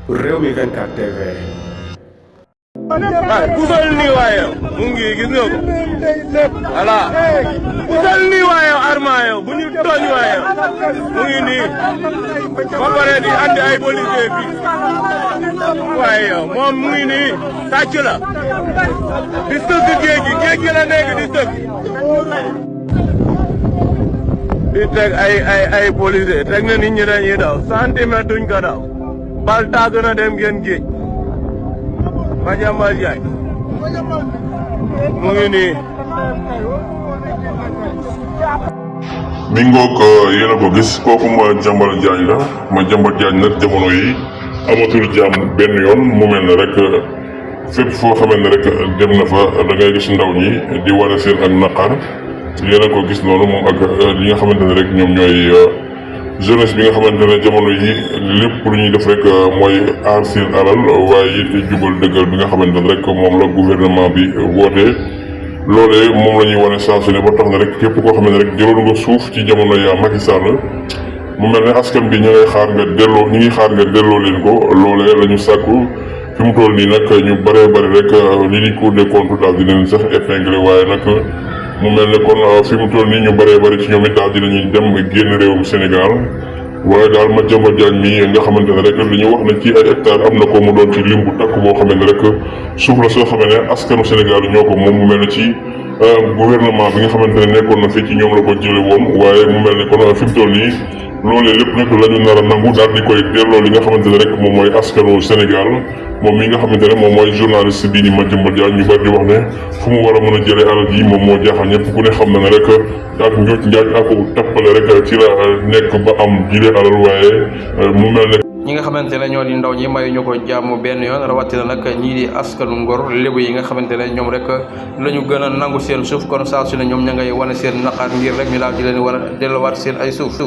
Rewmi 24 TV. Pusal nii waaye mu ngi gis nga ko voilà pusal nii waaye Arma yow bu ñu tooñ waaye mu ngi nii ba pare di andi ay policier bi waaye yow moom mu ngi nii tàcc la di sëgg géej gi la nekk di sëgg di teg ay policier teg na nit ñi dañuy daw centimètre duñ ko daw bal tàgg na dem ngeen géej Madiambal Diagne mu ngi nii. mi ngoog yéen a ko gis kooku Madiambal Diagne la Madiambal Diagne nag jamono yi amatul jàmm benn yoon mu mel ne rek fépp foo xamee ne rek dem na fa da ngay gis ndaw ñi di wane seen ak naqar yéen a ko gis noonu moom ak li nga xamante ne rek ñoom ñooy jeunesse bi nga xamante ne jamono yi lépp lu ñuy def rek mooy aar seen alal waaye it jubal dëggal bi nga xamante ne rek moom la gouvernement bi wootee loolee moom la ñuy wane saa su ne ba tax na rek képp koo xam ne rek jëloon nga suuf ci jamono yaa Macky Sall mu mel ne askan bi ñu ngi xaar nga delloo leen ko loolee la ñu sàkku fi mu toll nii nag ñu bëree bëri rek li di Cour des comptes daal di leen sax épinglé waaye nag mu mel ne kon fi mu toll nii ñu bëree bëri ci ñoom it daal dinañuy dem génn réewum Sénégal waaye daal Madiambal Diagne mi nga xamante ne rek li ñu wax ne ci ay hectares am na ko mu doon ci lim bu takk boo xamante ne rek suuf la soo xamee ne askanu Sénégal ñoo ko moom mu mel ne ci gouvernement bi nga xamante ne nekkoon na fii ci ñoom la ko jële woon waaye mu mel ne kon fi mu toll nii loolee lépp nag la ñu nar a nangu daal di koy delloo li nga xamante ne rek moom mooy askanu Sénégal moom mi nga xamante ne moom mooy journaliste bii ni Madiambal Diagne ñu bari di wax ne fu mu war a mën a jëlee alal ji moom moo jaaxal ñëpp ku ne xam na ne rek ak njuuj njaaj ak tappale rek ci la nekk ba am jëlee alal waaye mu mel ne ñi nga xamante ne ñoo di ndaw ñi mayu ñu ko jàmm benn yoon rawatina nag ñii di askanu Ngor lébu yi nga xamante ne ñoom rek la ñu gën a nangu seen suuf kon saa su ne ñoom ña ngay wane seen naqar ngir rek ñu daal di leen war a delluwaat seen ay suuf